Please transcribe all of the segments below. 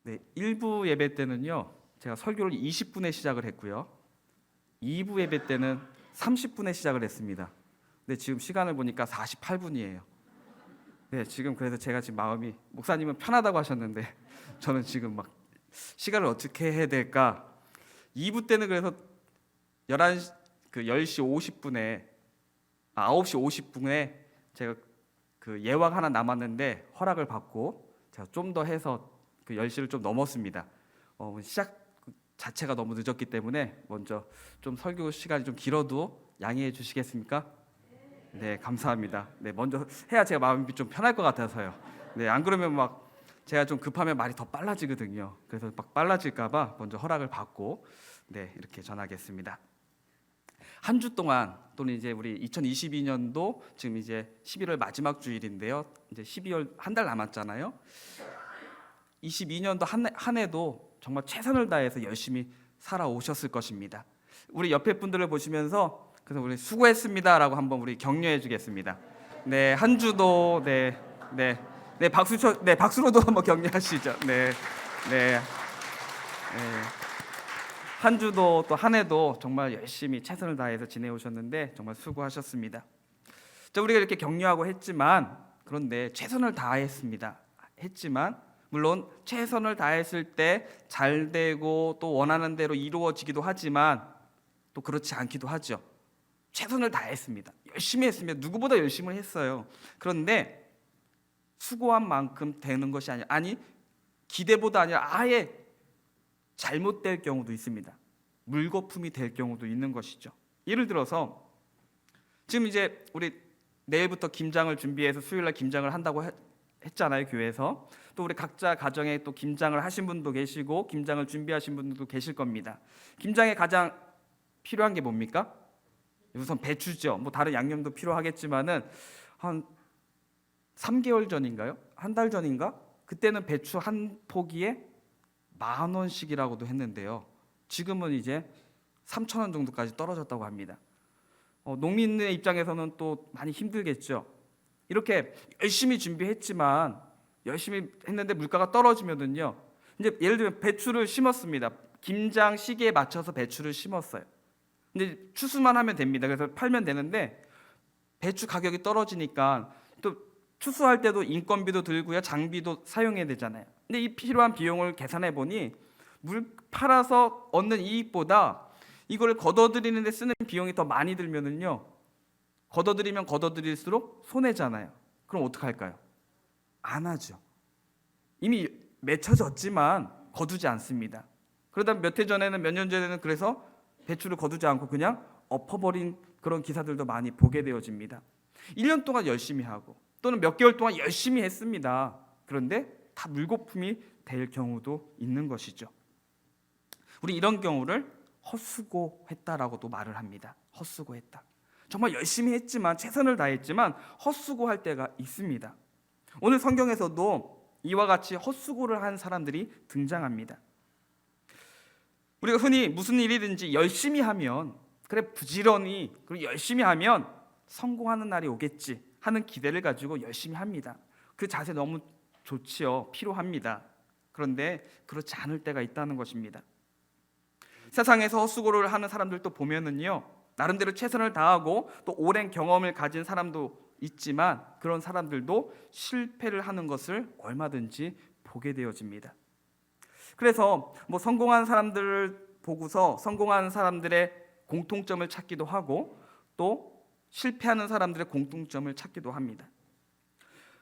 네, 1부 예배 때는요. 제가 설교를 20분에 시작을 했고요. 2부 예배 때는 30분에 시작을 했습니다. 근데 지금 시간을 보니까 48분이에요. 네, 지금 그래서 제가 지금 마음이 목사님은 편하다고 하셨는데 저는 지금 막 시간을 어떻게 해야 될까? 2부 때는 그래서 11시 10시 50분에 9시 50분에 제가 그 예왕 하나 남았는데 허락을 받고 제가 좀 더 해서 그 10시를 좀 넘었습니다. 시작 자체가 너무 늦었기 때문에 먼저 좀 설교 시간이 좀 길어도 양해해 주시겠습니까? 네, 감사합니다. 네, 먼저 해야 제가 마음이 좀 편할 것 같아서요. 네, 안 그러면 막 제가 좀 급하면 말이 더 빨라지거든요. 그래서 막 빨라질까봐 먼저 허락을 받고 네, 이렇게 전하겠습니다. 한 주 동안 또는 이제 우리 2022년도 지금 이제 11월 마지막 주일인데요. 이제 12월 한 달 남았잖아요. 22년도 한 해도 정말 최선을 다해서 열심히 살아오셨을 것입니다. 우리 옆에 분들을 보시면서 그래서 우리 수고했습니다라고 한번 우리 격려해 주겠습니다. 네, 한 주도 네, 박수로도 한번 격려하시죠. 네. 네. 한 주도 또 한 해도 정말 열심히 최선을 다해서 지내오셨는데 정말 수고하셨습니다. 자, 우리가 이렇게 격려하고 했지만 그런데 최선을 다했습니다. 했지만 물론 최선을 다했을 때 잘 되고 또 원하는 대로 이루어지기도 하지만 또 그렇지 않기도 하죠. 최선을 다했습니다. 열심히 했습니다. 누구보다 열심히 했어요. 그런데 수고한 만큼 되는 것이 아니 기대보다 아니라 아예 잘못될 경우도 있습니다. 물거품이 될 경우도 있는 것이죠. 예를 들어서 지금 이제 우리 내일부터 김장을 준비해서 수요일날 김장을 한다고 했잖아요, 교회에서. 또 우리 각자 가정에 또 김장을 하신 분도 계시고 김장을 준비하신 분들도 계실 겁니다. 김장에 가장 필요한 게 뭡니까? 우선 배추죠. 뭐 다른 양념도 필요하겠지만은 한 3개월 전인가요? 한 달 전인가? 그때는 배추 한 포기에 10,000원씩이라고도 했는데요. 지금은 이제 3,000원 정도까지 떨어졌다고 합니다. 농민의 입장에서는 또 많이 힘들겠죠. 이렇게 열심히 준비했지만 열심히 했는데 물가가 떨어지면은요. 이제 예를 들면 배추를 심었습니다. 김장 시기에 맞춰서 배추를 심었어요. 근데 추수만 하면 됩니다. 그래서 팔면 되는데 배추 가격이 떨어지니까 또 추수할 때도 인건비도 들고요, 장비도 사용해야 되잖아요. 근데 이 필요한 비용을 계산해 보니 물 팔아서 얻는 이익보다 이걸 걷어들이는 데 쓰는 비용이 더 많이 들면은요, 걷어들이면 걷어들일수록 손해잖아요. 그럼 어떡할까요? 안 하죠. 이미 맺혀졌지만 거두지 않습니다. 그러다 몇 년 전에는 그래서 배추를 거두지 않고 그냥 엎어버린 그런 기사들도 많이 보게 되어집니다. 1년 동안 열심히 하고 또는 몇 개월 동안 열심히 했습니다. 그런데 다 물거품이 될 경우도 있는 것이죠. 우리 이런 경우를 헛수고했다라고도 말을 합니다. 헛수고했다. 정말 열심히 했지만 최선을 다했지만 헛수고할 때가 있습니다. 오늘 성경에서도 이와 같이 헛수고를 한 사람들이 등장합니다. 우리가 흔히 무슨 일이든지 열심히 하면, 그래 부지런히 그리고 열심히 하면 성공하는 날이 오겠지 하는 기대를 가지고 열심히 합니다. 그 자세 너무 좋지요. 필요합니다. 그런데 그렇지 않을 때가 있다는 것입니다. 세상에서 헛수고를 하는 사람들도 보면은요, 나름대로 최선을 다하고 또 오랜 경험을 가진 사람도 있지만 그런 사람들도 실패를 하는 것을 얼마든지 보게 되어집니다. 그래서 뭐 성공한 사람들을 보고서 성공한 사람들의 공통점을 찾기도 하고 또 실패하는 사람들의 공통점을 찾기도 합니다.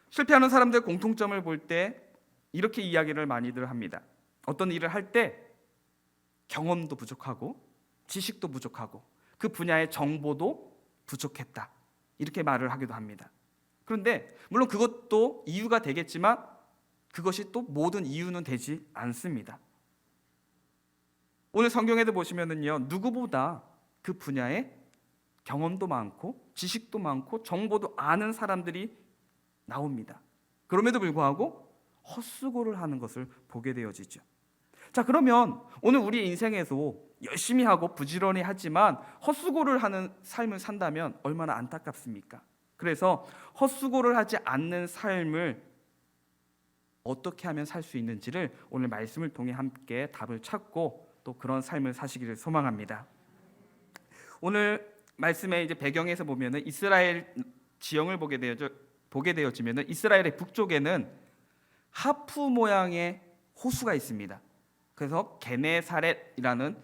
실패하는 사람들의 공통점을 볼 때 이렇게 이야기를 많이들 합니다. 어떤 일을 할 때 경험도 부족하고 지식도 부족하고 그 분야의 정보도 부족했다, 이렇게 말을 하기도 합니다. 그런데 물론 그것도 이유가 되겠지만 그것이 또 모든 이유는 되지 않습니다. 오늘 성경에도 보시면은요, 누구보다 그 분야에 경험도 많고 지식도 많고 정보도 아는 사람들이 나옵니다. 그럼에도 불구하고 헛수고를 하는 것을 보게 되어지죠. 자, 그러면 오늘 우리 인생에서 열심히 하고 부지런히 하지만 헛수고를 하는 삶을 산다면 얼마나 안타깝습니까? 그래서 헛수고를 하지 않는 삶을 어떻게 하면 살 수 있는지를 오늘 말씀을 통해 함께 답을 찾고 또 그런 삶을 사시기를 소망합니다. 오늘 말씀의 이제 배경에서 보면은 이스라엘 지형을 보게 되어지면은 이스라엘의 북쪽에는 하프 모양의 호수가 있습니다. 그래서 게네사렛이라는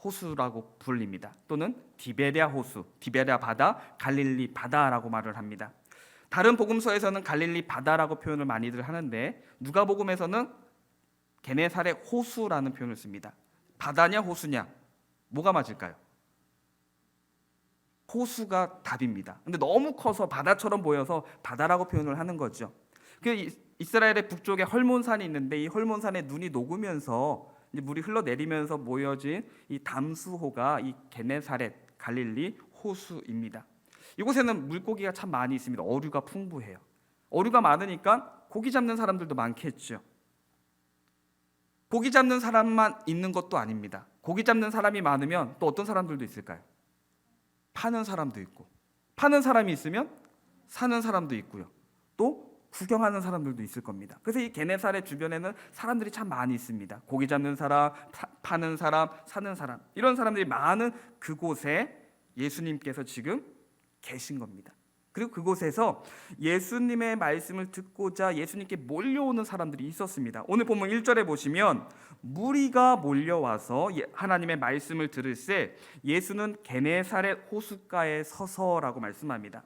호수라고 불립니다. 또는 디베랴 호수, 디베랴 바다, 갈릴리 바다라고 말을 합니다. 다른 복음서에서는 갈릴리 바다라고 표현을 많이들 하는데 누가복음에서는 게네사렛 호수라는 표현을 씁니다. 바다냐 호수냐 뭐가 맞을까요? 호수가 답입니다. 근데 너무 커서 바다처럼 보여서 바다라고 표현을 하는 거죠. 그 이스라엘의 북쪽에 헐몬산이 있는데 이 헐몬산에 눈이 녹으면서 이제 물이 흘러내리면서 모여진 이 담수호가 이 게네사렛 갈릴리 호수입니다. 이곳에는 물고기가 참 많이 있습니다. 어류가 풍부해요. 어류가 많으니까 고기 잡는 사람들도 많겠죠. 고기 잡는 사람만 있는 것도 아닙니다. 고기 잡는 사람이 많으면 또 어떤 사람들도 있을까요? 파는 사람도 있고, 파는 사람이 있으면 사는 사람도 있고요. 또 구경하는 사람들도 있을 겁니다. 그래서 이 게네사렛 주변에는 사람들이 참 많이 있습니다. 고기 잡는 사람, 파는 사람, 사는 사람, 이런 사람들이 많은 그곳에 예수님께서 지금 계신 겁니다. 그리고 그곳에서 예수님의 말씀을 듣고자 예수님께 몰려오는 사람들이 있었습니다. 오늘 본문 1절에 보시면 무리가 몰려와서 하나님의 말씀을 들을새 예수는 게네사렛 호숫가에 서서라고 말씀합니다.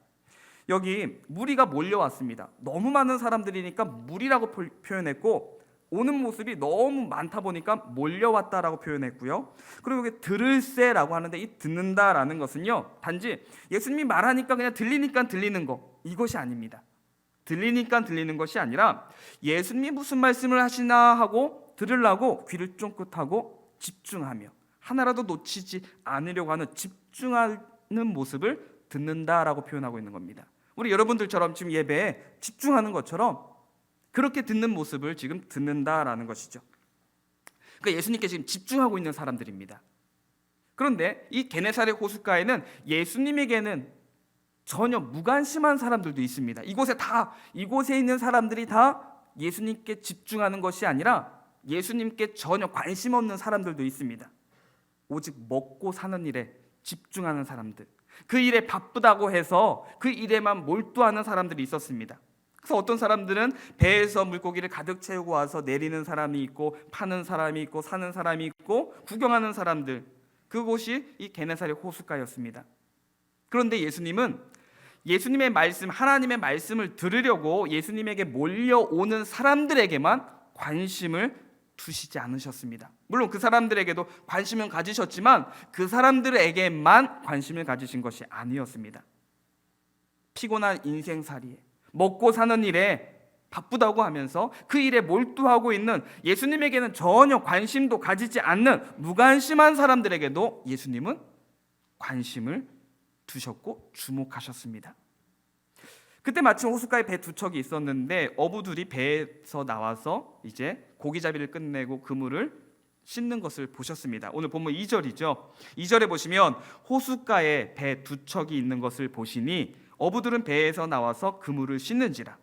여기 무리가 몰려왔습니다. 너무 많은 사람들이니까 무리라고 표현했고 오는 모습이 너무 많다 보니까 몰려왔다라고 표현했고요. 그리고 여기 들을새라고 하는데 이 듣는다라는 것은요, 단지 예수님이 말하니까 그냥 들리니까 들리는 거, 이것이 아닙니다. 들리니까 들리는 것이 아니라 예수님이 무슨 말씀을 하시나 하고 들으려고 귀를 쫑긋하고 집중하며 하나라도 놓치지 않으려고 하는 집중하는 모습을 듣는다라고 표현하고 있는 겁니다. 우리 여러분들처럼 지금 예배에 집중하는 것처럼 그렇게 듣는 모습을 지금 듣는다라는 것이죠. 그러니까 예수님께 지금 집중하고 있는 사람들입니다. 그런데 이 게네사렛 호숫가에는 예수님에게는 전혀 무관심한 사람들도 있습니다. 이곳에 있는 사람들이 다 예수님께 집중하는 것이 아니라 예수님께 전혀 관심 없는 사람들도 있습니다. 오직 먹고 사는 일에 집중하는 사람들, 그 일에 바쁘다고 해서 그 일에만 몰두하는 사람들이 있었습니다. 그래서 어떤 사람들은 배에서 물고기를 가득 채우고 와서 내리는 사람이 있고, 파는 사람이 있고, 사는 사람이 있고, 구경하는 사람들, 그곳이 이 게네사렛 호숫가였습니다. 그런데 예수님은 예수님의 말씀, 하나님의 말씀을 들으려고 예수님에게 몰려오는 사람들에게만 관심을 두시지 않으셨습니다. 물론 그 사람들에게도 관심은 가지셨지만 그 사람들에게만 관심을 가지신 것이 아니었습니다. 피곤한 인생살이에 먹고 사는 일에 바쁘다고 하면서 그 일에 몰두하고 있는 예수님에게는 전혀 관심도 가지지 않는 무관심한 사람들에게도 예수님은 관심을 두셨고 주목하셨습니다. 그때 마침 호숫가에 배 두 척이 있었는데 어부들이 배에서 나와서 이제 고기잡이를 끝내고 그물을 씻는 것을 보셨습니다. 오늘 본문 2절이죠. 2절에 보시면 호숫가에 배 두 척이 있는 것을 보시니 어부들은 배에서 나와서 그물을 씻는지라.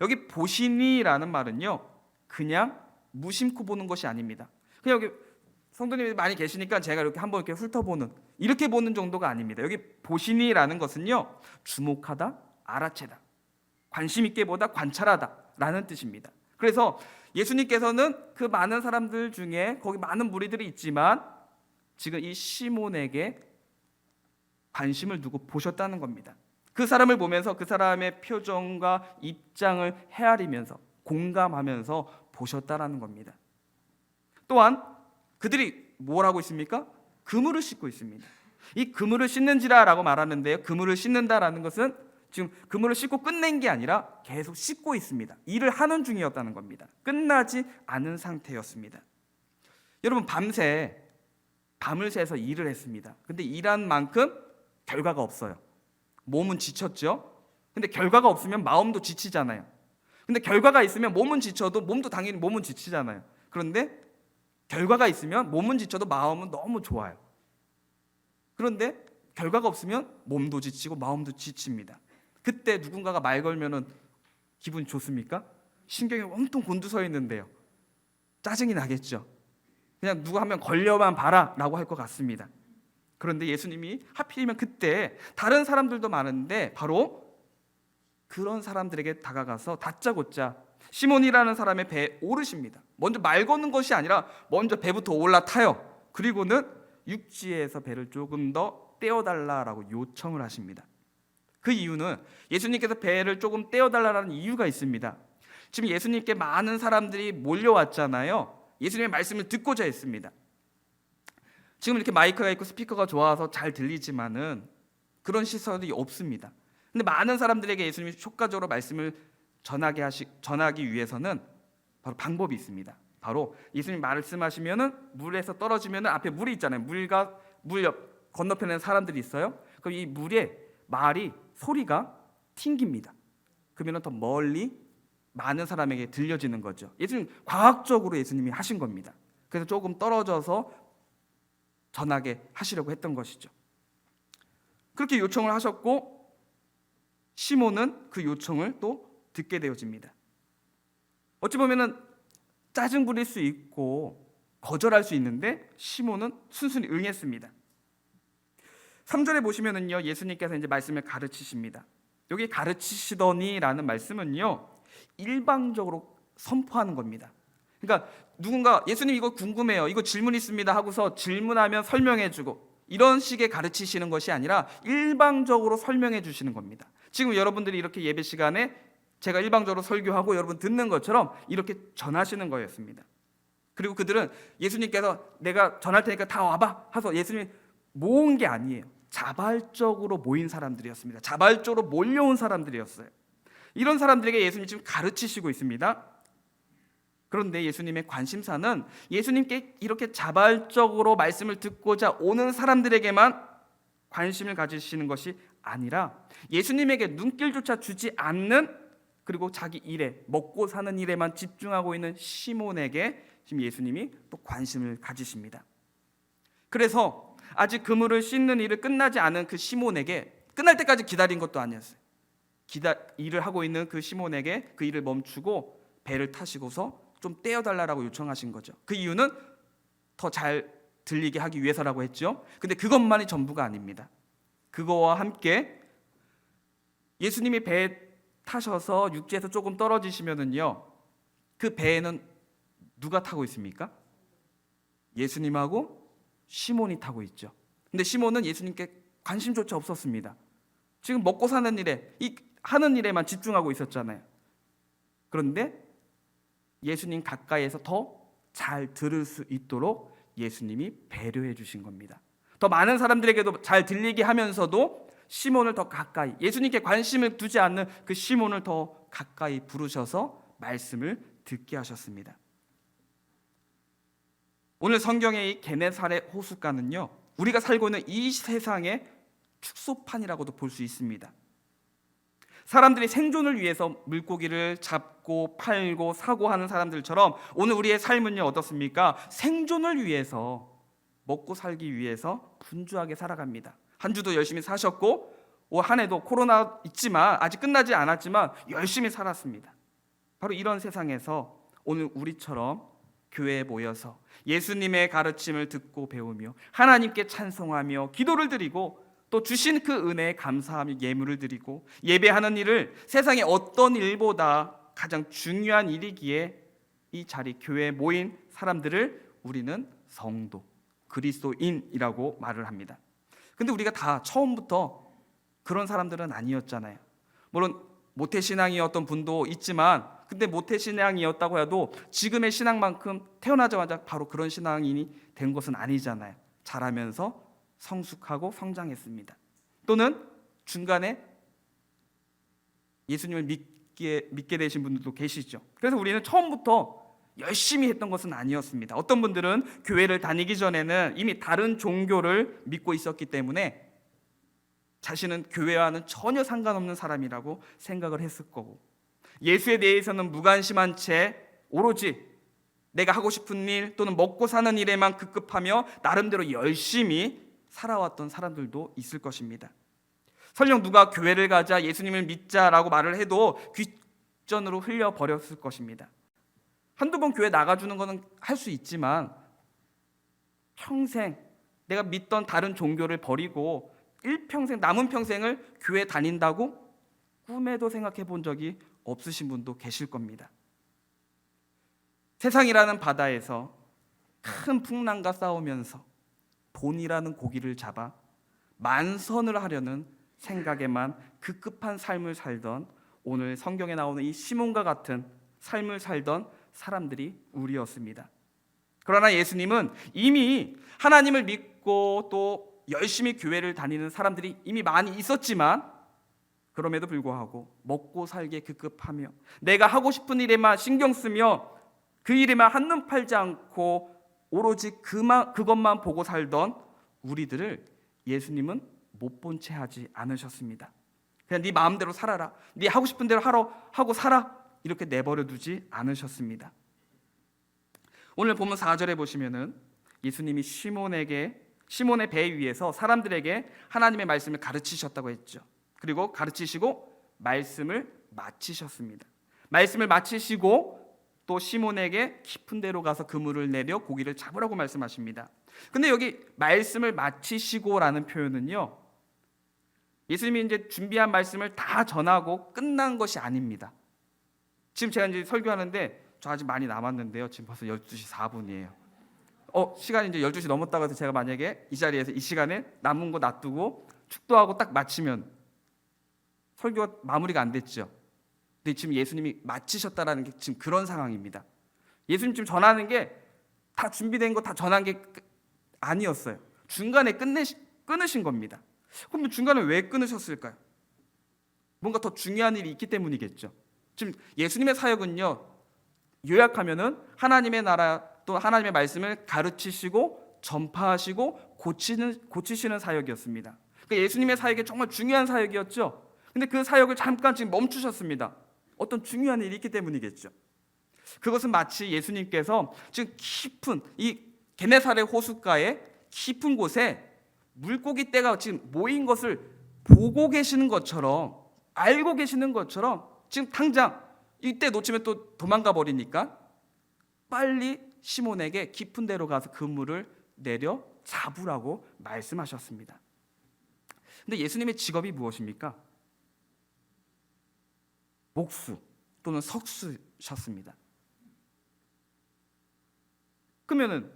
여기 보시니라는 말은요, 그냥 무심코 보는 것이 아닙니다. 그냥 여기 성도님이 많이 계시니까 제가 이렇게 한번 이렇게 훑어보는, 이렇게 보는 정도가 아닙니다. 여기 보시니라는 것은요, 주목하다, 알아채다, 관심 있게 보다, 관찰하다라는 뜻입니다. 그래서 예수님께서는 그 많은 사람들 중에 거기 많은 무리들이 있지만 지금 이 시몬에게 관심을 두고 보셨다는 겁니다. 그 사람을 보면서 그 사람의 표정과 입장을 헤아리면서 공감하면서 보셨다라는 겁니다. 또한 그들이 뭘 하고 있습니까? 그물을 씻고 있습니다. 이 그물을 씻는지라라고 말하는데요, 그물을 씻는다라는 것은 지금 그물을 씻고 끝낸 게 아니라 계속 씻고 있습니다. 일을 하는 중이었다는 겁니다. 끝나지 않은 상태였습니다. 여러분, 밤을 새서 일을 했습니다. 근데 일한 만큼 결과가 없어요. 몸은 지쳤죠. 근데 결과가 없으면 마음도 지치잖아요. 근데 결과가 있으면 몸은 지쳐도 몸도 당연히 몸은 지치잖아요. 그런데 결과가 있으면 몸은 지쳐도 마음은 너무 좋아요. 그런데 결과가 없으면 몸도 지치고 마음도 지칩니다. 그때 누군가가 말 걸면은 기분이 좋습니까? 신경이 온통 곤두서 있는데요. 짜증이 나겠죠. 그냥 누가 하면 걸려만 봐라라고 할 것 같습니다. 그런데 예수님이 하필이면 그때 다른 사람들도 많은데 바로 그런 사람들에게 다가가서 다짜고짜 시몬이라는 사람의 배에 오르십니다. 먼저 말 거는 것이 아니라 먼저 배부터 올라타요. 그리고는 육지에서 배를 조금 더 떼어달라라고 요청을 하십니다. 그 이유는 예수님께서 배를 조금 떼어달라는 이유가 있습니다. 지금 예수님께 많은 사람들이 몰려왔잖아요. 예수님의 말씀을 듣고자 했습니다. 지금 이렇게 마이크가 있고 스피커가 좋아서 잘 들리지만은 그런 시설이 없습니다. 근데 많은 사람들에게 예수님이 효과적으로 말씀을 전하기 위해서는 바로 방법이 있습니다. 바로 예수님 말씀하시면은 물에서 떨어지면은 앞에 물이 있잖아요. 물 옆 건너편에 사람들이 있어요. 그럼 이 물에 말이 소리가 튕깁니다. 그러면 더 멀리 많은 사람에게 들려지는 거죠. 예수님 과학적으로 예수님이 하신 겁니다. 그래서 조금 떨어져서 전하게 하시려고 했던 것이죠. 그렇게 요청을 하셨고 시몬은 그 요청을 또 듣게 되어집니다. 어찌 보면은 짜증 부릴 수 있고 거절할 수 있는데 시몬은 순순히 응했습니다. 3절에 보시면은요, 예수님께서 이제 말씀을 가르치십니다. 여기 가르치시더니라는 말씀은요, 일방적으로 선포하는 겁니다. 그러니까 누군가 예수님 이거 궁금해요, 이거 질문 있습니다 하고서 질문하면 설명해주고 이런 식의 가르치시는 것이 아니라 일방적으로 설명해 주시는 겁니다. 지금 여러분들이 이렇게 예배 시간에 제가 일방적으로 설교하고 여러분 듣는 것처럼 이렇게 전하시는 거였습니다. 그리고 그들은 예수님께서 내가 전할 테니까 다 와봐 하서 예수님이 모은 게 아니에요. 자발적으로 모인 사람들이었습니다. 자발적으로 몰려온 사람들이었어요. 이런 사람들에게 예수님이 지금 가르치시고 있습니다. 그런데 예수님의 관심사는 예수님께 이렇게 자발적으로 말씀을 듣고자 오는 사람들에게만 관심을 가지시는 것이 아니라 예수님에게 눈길조차 주지 않는, 그리고 자기 일에, 먹고 사는 일에만 집중하고 있는 시몬에게 지금 예수님이 또 관심을 가지십니다. 그래서 아직 그물을 씻는 일을 끝나지 않은 그 시몬에게, 끝날 때까지 기다린 것도 아니었어요. 일을 하고 있는 그 시몬에게 그 일을 멈추고 배를 타시고서 좀 떼어달라고 요청하신 거죠. 그 이유는 더 잘 들리게 하기 위해서라고 했죠. 근데 그것만이 전부가 아닙니다. 그거와 함께 예수님이 배에 타셔서 육지에서 조금 떨어지시면은요, 그 배에는 누가 타고 있습니까? 예수님하고 시몬이 타고 있죠. 근데 시몬은 예수님께 관심조차 없었습니다. 지금 먹고 사는 일에, 하는 일에만 집중하고 있었잖아요. 그런데 예수님 가까이에서 더 잘 들을 수 있도록 예수님이 배려해 주신 겁니다. 더 많은 사람들에게도 잘 들리게 하면서도 시몬을 더 가까이, 예수님께 관심을 두지 않는 그 시몬을 더 가까이 부르셔서 말씀을 듣게 하셨습니다. 오늘 성경의 이 게네사렛 호숫가는요, 우리가 살고 있는 이 세상의 축소판이라고도 볼 수 있습니다. 사람들이 생존을 위해서 물고기를 잡고 팔고 사고 하는 사람들처럼 오늘 우리의 삶은요 어떻습니까? 생존을 위해서, 먹고 살기 위해서 분주하게 살아갑니다. 한 주도 열심히 사셨고 한 해도 코로나 있지만 아직 끝나지 않았지만 열심히 살았습니다. 바로 이런 세상에서 오늘 우리처럼 교회에 모여서 예수님의 가르침을 듣고 배우며 하나님께 찬송하며 기도를 드리고 또 주신 그 은혜에 감사하며 예물을 드리고 예배하는 일을 세상의 어떤 일보다 가장 중요한 일이기에 이 자리 교회에 모인 사람들을 우리는 성도, 그리스도인이라고 말을 합니다. 근데 우리가 다 처음부터 그런 사람들은 아니었잖아요. 물론 모태신앙이었던 분도 있지만, 근데 모태신앙이었다고 해도 지금의 신앙만큼 태어나자마자 바로 그런 신앙인이 된 것은 아니잖아요. 자라면서 성숙하고 성장했습니다. 또는 중간에 예수님을 믿게 되신 분들도 계시죠. 그래서 우리는 처음부터 열심히 했던 것은 아니었습니다. 어떤 분들은 교회를 다니기 전에는 이미 다른 종교를 믿고 있었기 때문에 자신은 교회와는 전혀 상관없는 사람이라고 생각을 했을 거고, 예수에 대해서는 무관심한 채 오로지 내가 하고 싶은 일 또는 먹고 사는 일에만 급급하며 나름대로 열심히 살아왔던 사람들도 있을 것입니다. 설령 누가 교회를 가자, 예수님을 믿자라고 말을 해도 직전으로 흘려버렸을 것입니다. 한두 번 교회 나가주는 거는 할 수 있지만 평생 내가 믿던 다른 종교를 버리고 일평생 남은 평생을 교회 다닌다고 꿈에도 생각해 본 적이 없으신 분도 계실 겁니다. 세상이라는 바다에서 큰 풍랑과 싸우면서 돈이라는 고기를 잡아 만선을 하려는 생각에만 급급한 삶을 살던, 오늘 성경에 나오는 이 시몬과 같은 삶을 살던 사람들이 우리였습니다. 그러나 예수님은 이미 하나님을 믿고 또 열심히 교회를 다니는 사람들이 이미 많이 있었지만, 그럼에도 불구하고 먹고 살기에 급급하며 내가 하고 싶은 일에만 신경 쓰며 그 일에만 한눈 팔지 않고 오로지 그것만 보고 살던 우리들을 예수님은 못 본 채 하지 않으셨습니다. 그냥 네 마음대로 살아라, 네 하고 싶은 대로 하고 살아, 이렇게 내버려 두지 않으셨습니다. 오늘 본문 4절에 보시면은 예수님이 시몬의 배 위에서 사람들에게 하나님의 말씀을 가르치셨다고 했죠. 그리고 가르치시고 말씀을 마치셨습니다. 말씀을 마치시고 또 시몬에게 깊은 데로 가서 그물을 내려 고기를 잡으라고 말씀하십니다. 근데 여기 말씀을 마치시고라는 표현은요, 예수님이 이제 준비한 말씀을 다 전하고 끝난 것이 아닙니다. 지금 제가 이제 설교하는데 저 아직 많이 남았는데요. 지금 벌써 12시 4분이에요. 시간이 이제 12시 넘었다고 해서 제가 만약에 이 자리에서 이 시간에 남은 거 놔두고 축도하고 딱 마치면 설교가 마무리가 안 됐죠. 근데 지금 예수님이 마치셨다라는 게 지금 그런 상황입니다. 예수님 지금 전하는 게 다 준비된 거 다 전한 게 아니었어요. 중간에 끊으신 겁니다. 그럼 중간에 왜 끊으셨을까요? 뭔가 더 중요한 일이 있기 때문이겠죠. 지금 예수님의 사역은요, 요약하면은 하나님의 나라 또 하나님의 말씀을 가르치시고 전파하시고 고치시는 사역이었습니다. 그러니까 예수님의 사역이 정말 중요한 사역이었죠. 근데 그 사역을 잠깐 지금 멈추셨습니다. 어떤 중요한 일이 있기 때문이겠죠. 그것은 마치 예수님께서 지금 깊은 이 게네사렛 호숫가의 깊은 곳에 물고기 떼가 지금 모인 것을 보고 계시는 것처럼, 알고 계시는 것처럼 지금 당장 이때 놓치면 또 도망가 버리니까 빨리 시몬에게 깊은 데로 가서 그물을 내려 잡으라고 말씀하셨습니다. 근데 예수님의 직업이 무엇입니까? 목수 또는 석수셨습니다. 그러면은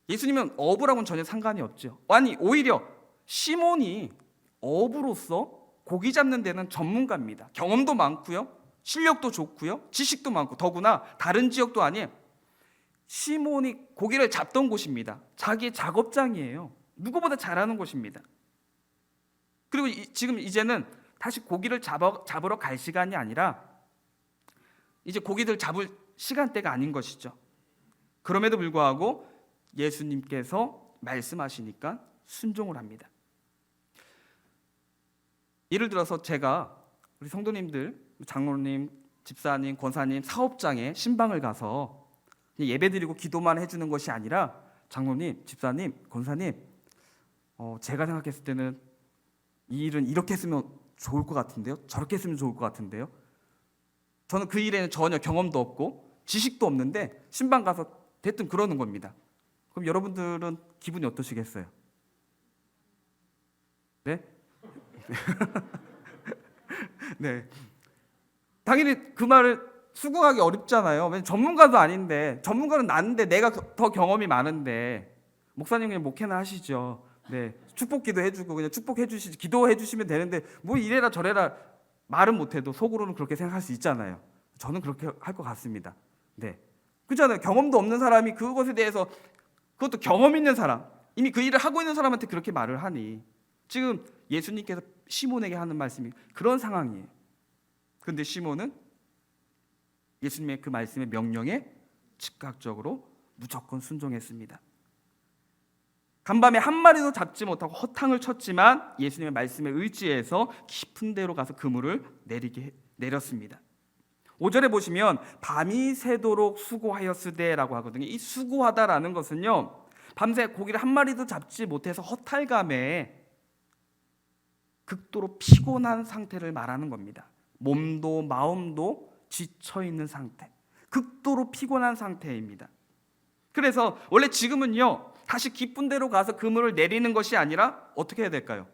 예수님은 어부랑은 전혀 상관이 없죠. 아니, 오히려 시몬이 어부로서 고기 잡는 데는 전문가입니다. 경험도 많고요, 실력도 좋고요, 지식도 많고, 더구나 다른 지역도 아닌 시몬이 고기를 잡던 곳입니다. 자기의 작업장이에요. 누구보다 잘하는 곳입니다. 그리고 지금 이제는 다시 고기를 잡으러 갈 시간이 아니라 이제 고기들 잡을 시간대가 아닌 것이죠. 그럼에도 불구하고 예수님께서 말씀하시니까 순종을 합니다. 예를 들어서 제가 우리 성도님들, 장로님, 집사님, 권사님, 사업장에 신방을 가서 예배드리고 기도만 해주는 것이 아니라, 장로님, 집사님, 권사님, 제가 생각했을 때는 이 일은 이렇게 했으면 좋을 것 같은데요, 저렇게 했으면 좋을 것 같은데요. 저는 그 일에는 전혀 경험도 없고 지식도 없는데 신방 가서 대뜸 그러는 겁니다. 그럼 여러분들은 기분이 어떠시겠어요? 네? 네. 당연히 그 말을 수긍하기 어렵잖아요. 왜냐면 전문가도 아닌데, 전문가는 나는데 내가 더 경험이 많은데, 목사님 그냥 목회나 하시죠. 네. 축복기도 해주고 그냥 축복해 주시지, 기도해 주시면 되는데 뭐 이래라 저래라 말은 못해도 속으로는 그렇게 생각할 수 있잖아요. 저는 그렇게 할 것 같습니다. 네. 그렇잖아요. 경험도 없는 사람이 그것에 대해서, 그것도 경험 있는 사람, 이미 그 일을 하고 있는 사람한테 그렇게 말을 하니, 지금 예수님께서 시몬에게 하는 말씀이 그런 상황이에요. 그런데 시몬은 예수님의 그 말씀의 명령에 즉각적으로 무조건 순종했습니다. 간밤에 한 마리도 잡지 못하고 허탕을 쳤지만 예수님의 말씀에 의지해서 깊은 데로 가서 그물을 내렸습니다. 5절에 보시면 밤이 새도록 수고하였으되라고 하거든요. 이 수고하다라는 것은요, 밤새 고기를 한 마리도 잡지 못해서 허탈감에 극도로 피곤한 상태를 말하는 겁니다. 몸도 마음도 지쳐 있는 상태, 극도로 피곤한 상태입니다. 그래서 원래 지금은요, 다시 깊은 데로 가서 그물을 내리는 것이 아니라 어떻게 해야 될까요?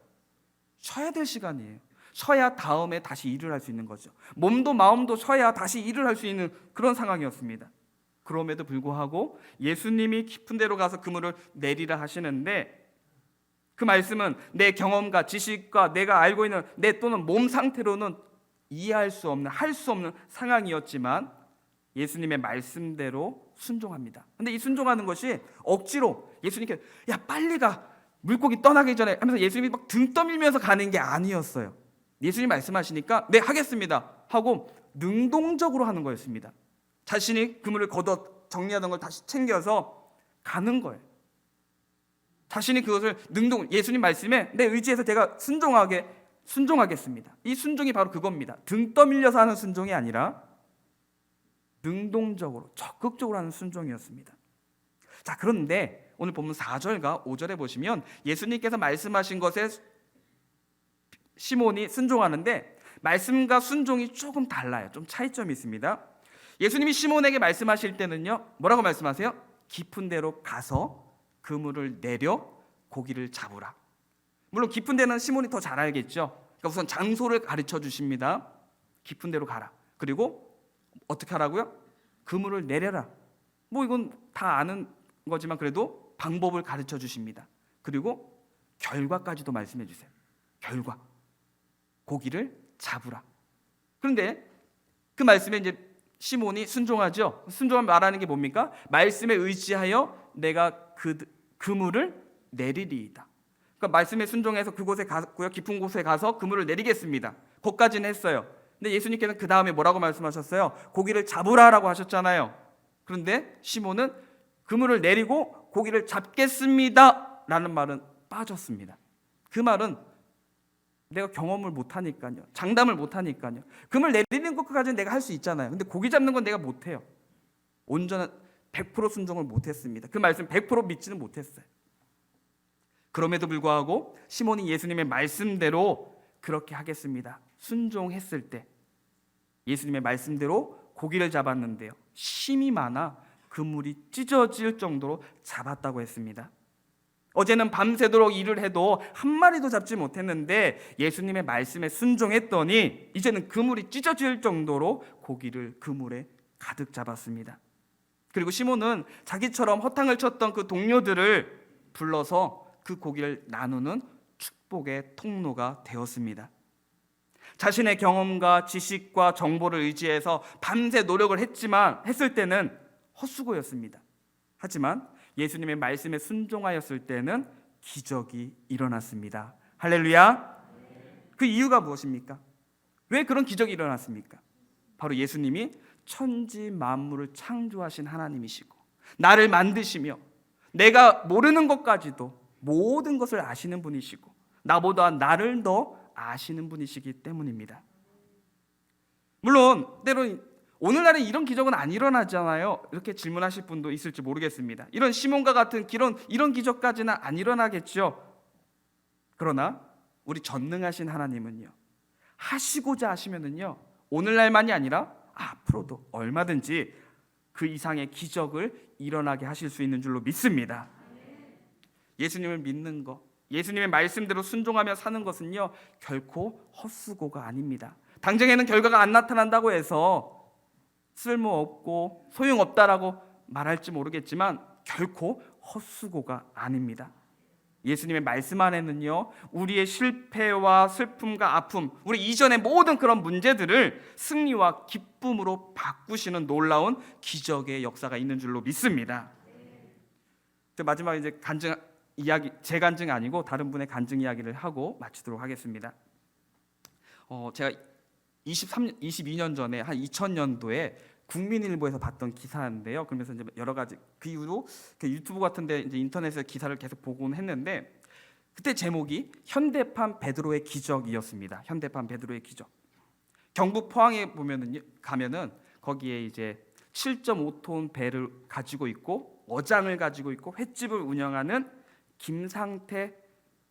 쉬어야 될 시간이에요. 쉬어야 다음에 다시 일을 할 수 있는 거죠. 몸도 마음도 쉬어야 다시 일을 할 수 있는 그런 상황이었습니다. 그럼에도 불구하고 예수님이 깊은 데로 가서 그물을 내리라 하시는데, 그 말씀은 내 경험과 지식과 내가 알고 있는 내 또는 몸 상태로는 이해할 수 없는, 할 수 없는 상황이었지만 예수님의 말씀대로 순종합니다. 근데 이 순종하는 것이 억지로 예수님께 야 빨리 가, 물고기 떠나기 전에 하면서 예수님이 막 등 떠밀면서 가는 게 아니었어요. 예수님 말씀하시니까 네 하겠습니다 하고 능동적으로 하는 거였습니다. 자신이 그물을 걷어 정리하던 걸 다시 챙겨서 가는 거예요. 자신이 그것을 예수님 말씀에 내 의지에서 제가 순종하겠습니다. 이 순종이 바로 그겁니다. 등 떠밀려서 하는 순종이 아니라 능동적으로 적극적으로 하는 순종이었습니다. 자, 그런데 오늘 본문 4절과 5절에 보시면 예수님께서 말씀하신 것에 시몬이 순종하는데 말씀과 순종이 조금 달라요. 좀 차이점이 있습니다. 예수님이 시몬에게 말씀하실 때는요, 뭐라고 말씀하세요? 깊은 데로 가서 그물을 내려 고기를 잡으라. 물론 깊은 데는 시몬이 더 잘 알겠죠. 그러니까 우선 장소를 가르쳐 주십니다. 깊은 데로 가라. 그리고 어떻게 하라고요? 그물을 내려라. 뭐 이건 다 아는 거지만 그래도 방법을 가르쳐 주십니다. 그리고 결과까지도 말씀해 주세요. 결과. 고기를 잡으라. 그런데 그 말씀에 이제 시몬이 순종하죠. 순종하면 말하는 게 뭡니까? 말씀에 의지하여 내가 그물을 내리리이다. 그러니까 말씀에 순종해서 그곳에 가고요, 깊은 곳에 가서 그물을 내리겠습니다. 거기까지는 했어요. 근데 예수님께서는 그 다음에 뭐라고 말씀하셨어요? 고기를 잡으라라고 하셨잖아요. 그런데 시몬은 그물을 내리고 고기를 잡겠습니다 라는 말은 빠졌습니다. 그 말은 내가 경험을 못하니까요, 장담을 못하니까요, 그물 내리는 것까지는 내가 할 수 있잖아요. 근데 고기 잡는 건 내가 못해요. 온전한 100% 순종을 못했습니다. 그 말씀 100% 믿지는 못했어요. 그럼에도 불구하고 시몬이 예수님의 말씀대로 그렇게 하겠습니다 순종했을 때 예수님의 말씀대로 고기를 잡았는데요, 힘이 많아 그물이 찢어질 정도로 잡았다고 했습니다. 어제는 밤새도록 일을 해도 한 마리도 잡지 못했는데 예수님의 말씀에 순종했더니 이제는 그물이 찢어질 정도로 고기를 그물에 가득 잡았습니다. 그리고 시몬은 자기처럼 허탕을 쳤던 그 동료들을 불러서 그 고기를 나누는 축복의 통로가 되었습니다. 자신의 경험과 지식과 정보를 의지해서 밤새 노력을 했을 때는 헛수고였습니다. 하지만 예수님의 말씀에 순종하였을 때는 기적이 일어났습니다. 할렐루야. 그 이유가 무엇입니까? 왜 그런 기적이 일어났습니까? 바로 예수님이 천지 만물을 창조하신 하나님이시고 나를 만드시며 내가 모르는 것까지도 모든 것을 아시는 분이시고 나보다 나를 더 아시는 분이시기 때문입니다. 물론 때로는 오늘날에 이런 기적은 안 일어나잖아요. 이렇게 질문하실 분도 있을지 모르겠습니다. 이런 시몬과 같은 이런 기적까지는 안 일어나겠죠. 그러나 우리 전능하신 하나님은요, 하시고자 하시면은요, 오늘날만이 아니라 앞으로도 얼마든지 그 이상의 기적을 일어나게 하실 수 있는 줄로 믿습니다. 예수님을 믿는 것, 예수님의 말씀대로 순종하며 사는 것은요, 결코 헛수고가 아닙니다. 당장에는 결과가 안 나타난다고 해서 쓸모없고 소용없다라고 말할지 모르겠지만 결코 헛수고가 아닙니다. 예수님의 말씀 안에는요, 우리의 실패와 슬픔과 아픔, 우리 이전의 모든 그런 문제들을 승리와 기쁨으로 바꾸시는 놀라운 기적의 역사가 있는 줄로 믿습니다. 마지막에 이제 간증 이야기, 제 간증이 아니고 다른 분의 간증 이야기를 하고 마치도록 하겠습니다. 제가 22년 전에 한 2000년도에 국민일보에서 봤던 기사인데요. 그러면서 이제 여러 가지 그 이후로 유튜브 같은데 이제 인터넷에서 기사를 계속 보곤 했는데 그때 제목이 현대판 베드로의 기적이었습니다. 현대판 베드로의 기적. 경북 포항에 가면은 거기에 이제 7.5톤 배를 가지고 있고 어장을 가지고 있고 횟집을 운영하는 김상태,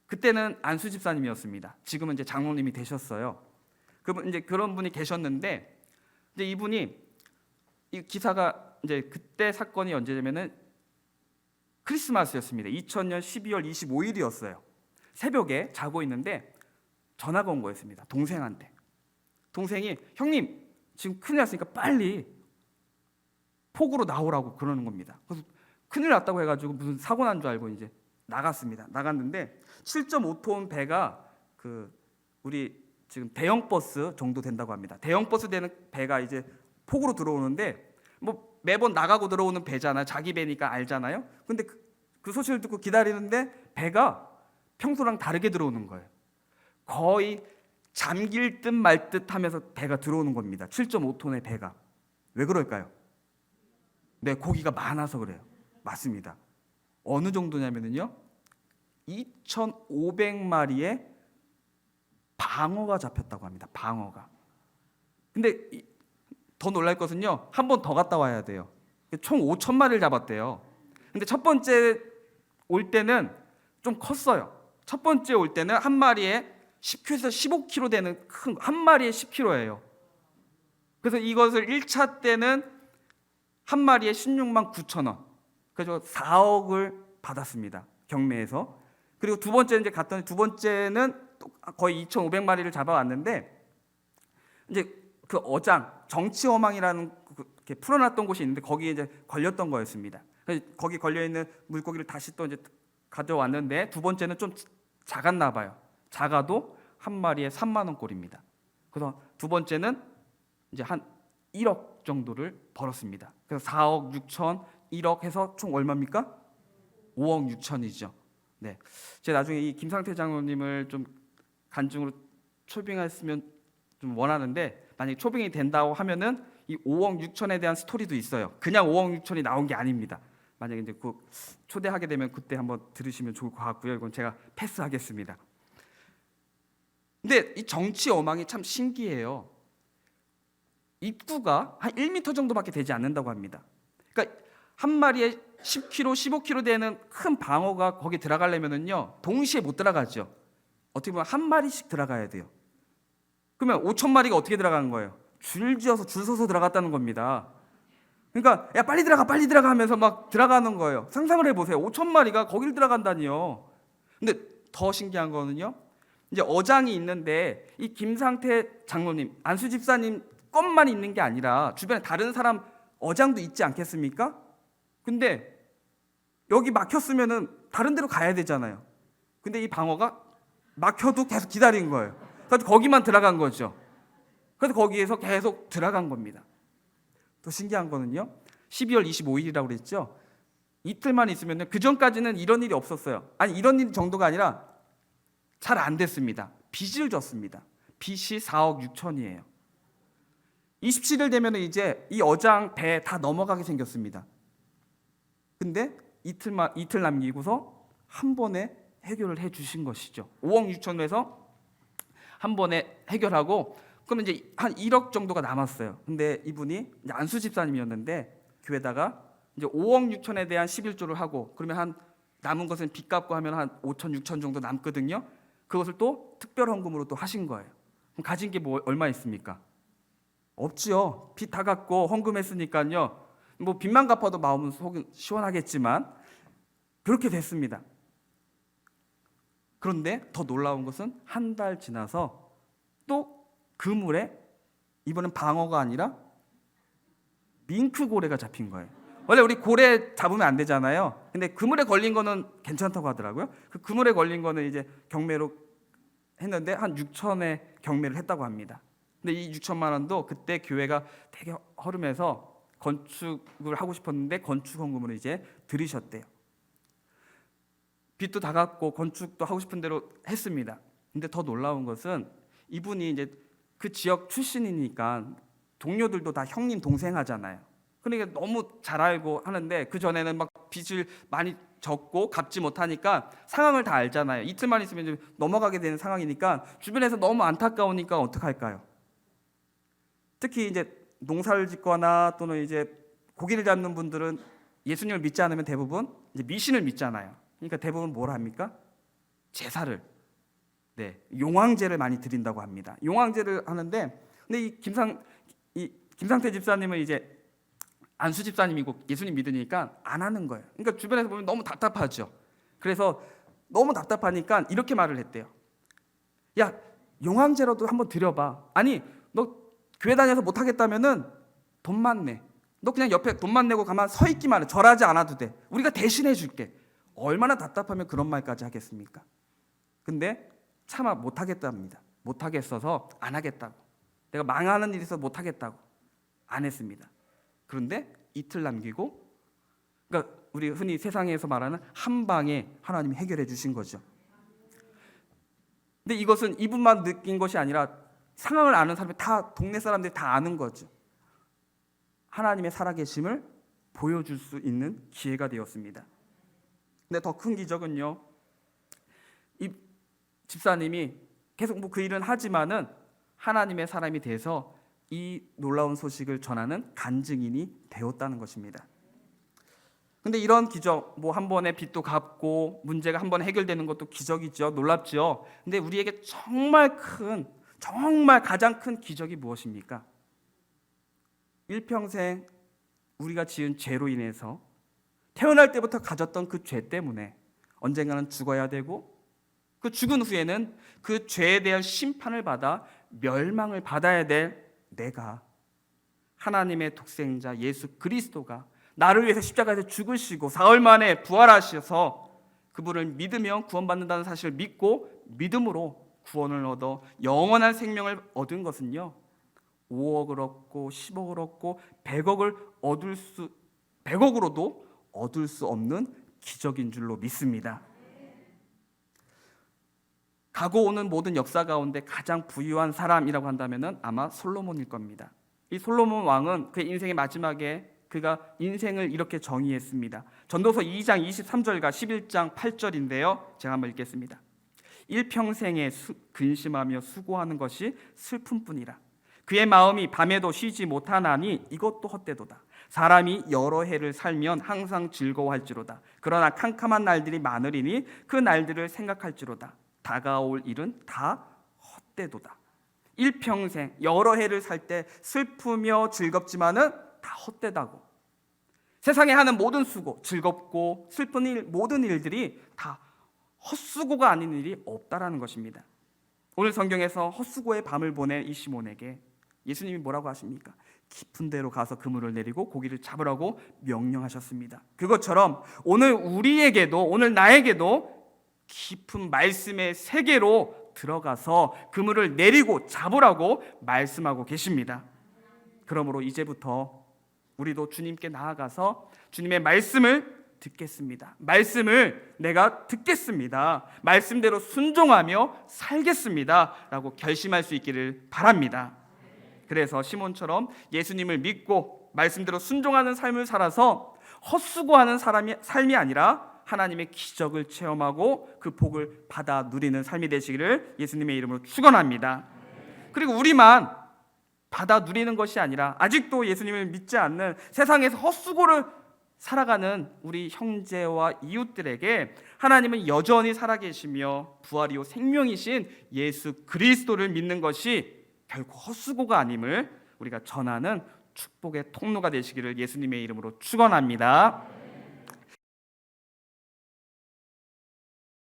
그때는 안수 집사님이었습니다. 지금은 이제 장로님이 되셨어요. 이제 그런 분이 계셨는데 이제 이분이 이 기사가 이제 그때 사건이 언제냐면은 크리스마스였습니다. 2000년 12월 25일이었어요. 새벽에 자고 있는데 전화가 온 거였습니다. 동생한테. 동생이 형님 지금 큰일 났으니까 빨리 폭우로 나오라고 그러는 겁니다. 그래서 큰일 났다고 해가지고 무슨 사고 난 줄 알고 이제 나갔습니다. 나갔는데 7.5톤 배가 우리 지금 대형 버스 정도 된다고 합니다. 대형 버스 되는 배가 이제 폭우로 들어오는데 뭐 매번 나가고 들어오는 배잖아요. 자기 배니까 알잖아요. 근데 그 소식을 듣고 기다리는데 배가 평소랑 다르게 들어오는 거예요. 거의 잠길 듯 말 듯 하면서 배가 들어오는 겁니다. 7.5톤의 배가. 왜 그럴까요? 네, 고기가 많아서 그래요. 맞습니다. 어느 정도냐면요 2,500마리의 방어가 잡혔다고 합니다. 방어가. 근데 더 놀랄 것은요 한 번 더 갔다 와야 돼요. 총 5,000마리를 잡았대요. 근데 첫 번째 올 때는 좀 컸어요. 첫 번째 올 때는 한 마리에 10kg에서 15kg 되는 한 마리에 10kg예요. 그래서 이것을 1차 때는 한 마리에 16만 9천 원. 그래서 4억을 받았습니다. 경매에서. 그리고 두 번째 이제 갔더니 두 번째는 거의 2,500마리를 잡아왔는데 이제 그 어장 정치어망이라는 이렇게 풀어놨던 곳이 있는데 거기에 이제 걸렸던 거였습니다. 그래서 거기 걸려 있는 물고기를 다시 또 이제 가져왔는데 두 번째는 좀 작았나 봐요. 작아도 한 마리에 3만 원꼴입니다. 그래서 두 번째는 이제 한 1억 정도를 벌었습니다. 그래서 4억 6천, 1억 해서 총 얼마입니까? 5억 6천이죠. 네, 제가 나중에 이 김상태 장로님을 좀 간증으로 초빙했으면 좀 원하는데 만약에 초빙이 된다고 하면은 이 5억 6천에 대한 스토리도 있어요. 그냥 5억 6천이 나온 게 아닙니다. 만약에 이제 그 초대하게 되면 그때 한번 들으시면 좋을 것 같고요. 이건 제가 패스하겠습니다. 근데 이 정치 어망이 참 신기해요. 입구가 한 1m 정도밖에 되지 않는다고 합니다. 그러니까 한 마리에 10kg, 15kg 되는 큰 방어가 거기 들어가려면은요 동시에 못 들어가죠. 어떻게 보면 한 마리씩 들어가야 돼요. 그러면 5,000마리가 어떻게 들어가는 거예요? 줄지어서 줄 서서 들어갔다는 겁니다. 그러니까 야 빨리 들어가 하면서 막 들어가는 거예요. 상상을 해보세요. 5,000마리가 거길 들어간다니요. 근데 더 신기한 거는요 이제 어장이 있는데 이 김상태 장로님, 안수 집사님 것만 있는 게 아니라 주변에 다른 사람 어장도 있지 않겠습니까? 근데 여기 막혔으면은 다른 데로 가야 되잖아요. 근데 이 방어가 막혀도 계속 기다린 거예요. 그래서 거기만 들어간 거죠. 그래서 거기에서 계속 들어간 겁니다. 또 신기한 거는요 12월 25일이라고 그랬죠. 이틀만 있으면 그 전까지는 이런 일이 없었어요. 아니 이런 일 정도가 아니라 잘 안 됐습니다. 빚을 졌습니다. 빚이 4억 6천이에요. 27일 되면 이제 이 어장 배 다 넘어가게 생겼습니다. 근데 이틀 남기고서 한 번에 해결을 해 주신 것이죠. 5억 6천으로 해서 한 번에 해결하고 그러면 이제 한 1억 정도가 남았어요. 근데 이분이 이제 안수 집사님이었는데 교회다가 이제 5억 6천에 대한 11조를 하고 그러면 한 남은 것은 빚 갚고 하면 한 5천 6천 정도 남거든요. 그것을 또 특별 헌금으로 또 하신 거예요. 그럼 가진 게 뭐 얼마 있습니까? 없지요. 빚 다 갚고 헌금했으니까요. 뭐 빚만 갚아도 마음은 속은 시원하겠지만 그렇게 됐습니다. 그런데 더 놀라운 것은 한 달 지나서 또 그물에 이번엔 방어가 아니라 밍크고래가 잡힌 거예요. 원래 우리 고래 잡으면 안 되잖아요. 근데 그물에 걸린 거는 괜찮다고 하더라고요. 그 그물에 걸린 거는 이제 경매로 했는데 한 6천에 경매를 했다고 합니다. 근데 이 6천만 원도 그때 교회가 되게 허름해서 건축을 하고 싶었는데 건축 헌금으로 이제 들이셨대요. 빚도 다 갚고 건축도 하고 싶은 대로 했습니다. 근데 더 놀라운 것은 이분이 이제 그 지역 출신이니까 동료들도 다 형님 동생 하잖아요. 그러니까 너무 잘 알고 하는데 그 전에는 막 빚을 많이 졌고 갚지 못하니까 상황을 다 알잖아요. 이틀만 있으면 이제 넘어가게 되는 상황이니까 주변에서 너무 안타까우니까 어떡할까요? 특히 이제 농사를 짓거나 또는 이제 고기를 잡는 분들은 예수님을 믿지 않으면 대부분 이제 미신을 믿잖아요. 그러니까 대부분 뭘 합니까? 제사를, 용왕제를 많이 드린다고 합니다. 용왕제를 하는데 근데 이 김상태 집사님은 이제 안수 집사님이고 예수님 믿으니까 안 하는 거예요. 그러니까 주변에서 보면 너무 답답하죠. 그래서 너무 답답하니까 이렇게 말을 했대요. 야, 용왕제로도 한번 드려봐. 아니, 너 교회 다녀서 못하겠다면은 돈만 내. 너 그냥 옆에 돈만 내고 가만 서 있기만 해. 절하지 않아도 돼. 우리가 대신해 줄게. 얼마나 답답하면 그런 말까지 하겠습니까? 근데 차마 못하겠답니다. 못하겠어서 안 하겠다고. 내가 망하는 일이 있어서 못하겠다고 안 했습니다. 그런데 이틀 남기고, 그러니까 우리 흔히 세상에서 말하는 한 방에 하나님이 해결해 주신 거죠. 근데 이것은 이분만 느낀 것이 아니라 상황을 아는 사람이 다, 동네 사람들이 다 아는 거죠. 하나님의 살아계심을 보여줄 수 있는 기회가 되었습니다. 근데 더 큰 기적은요, 이 집사님이 계속 그 일은 하지만은 하나님의 사람이 돼서 이 놀라운 소식을 전하는 간증인이 되었다는 것입니다. 근데 이런 기적, 한 번에 빚도 갚고 문제가 한 번에 해결되는 것도 기적이죠. 놀랍죠. 근데 우리에게 정말 가장 큰 기적이 무엇입니까? 일평생 우리가 지은 죄로 인해서 태어날 때부터 가졌던 그 죄 때문에 언젠가는 죽어야 되고, 그 죽은 후에는 그 죄에 대한 심판을 받아 멸망을 받아야 될 내가, 하나님의 독생자 예수 그리스도가 나를 위해서 십자가에서 죽으시고 사흘 만에 부활하셔서 그분을 믿으면 구원받는다는 사실을 믿고 믿음으로 구원을 얻어 영원한 생명을 얻은 것은요, 5억을 얻고 10억을 얻고 100억으로도 얻을 수 없는 기적인 줄로 믿습니다. 가고 오는 모든 역사 가운데 가장 부유한 사람이라고 한다면 아마 솔로몬일 겁니다. 이 솔로몬 왕은 그의 인생의 마지막에 그가 인생을 이렇게 정의했습니다. 전도서 2장 23절과 11장 8절인데요. 제가 한번 읽겠습니다. 일평생에 근심하며 수고하는 것이 슬픔뿐이라. 그의 마음이 밤에도 쉬지 못하나니 이것도 헛되도다. 사람이 여러 해를 살면 항상 즐거워할지로다. 그러나 캄캄한 날들이 많으리니 그 날들을 생각할지로다. 다가올 일은 다 헛되도다. 일평생 여러 해를 살 때 슬프며 즐겁지만은 다 헛되다고. 세상에 하는 모든 수고, 즐겁고 슬픈 일, 모든 일들이 다 헛수고가 아닌 일이 없다라는 것입니다. 오늘 성경에서 헛수고의 밤을 보낸 이 시몬에게 예수님이 뭐라고 하십니까? 깊은 데로 가서 그물을 내리고 고기를 잡으라고 명령하셨습니다. 그것처럼 오늘 우리에게도, 오늘 나에게도 깊은 말씀의 세계로 들어가서 그물을 내리고 잡으라고 말씀하고 계십니다. 그러므로 이제부터 우리도 주님께 나아가서 주님의 말씀을 듣겠습니다. 말씀을 내가 듣겠습니다. 말씀대로 순종하며 살겠습니다. 라고 결심할 수 있기를 바랍니다. 그래서 시몬처럼 예수님을 믿고 말씀대로 순종하는 삶을 살아서 헛수고하는 삶이 아니라 하나님의 기적을 체험하고 그 복을 받아 누리는 삶이 되시기를 예수님의 이름으로 축원합니다. 그리고 우리만 받아 누리는 것이 아니라 아직도 예수님을 믿지 않는 세상에서 헛수고를 살아가는 우리 형제와 이웃들에게 하나님은 여전히 살아계시며 부활이요 생명이신 예수 그리스도를 믿는 것이 결코 헛수고가 아님을 우리가 전하는 축복의 통로가 되시기를 예수님의 이름으로 축원합니다.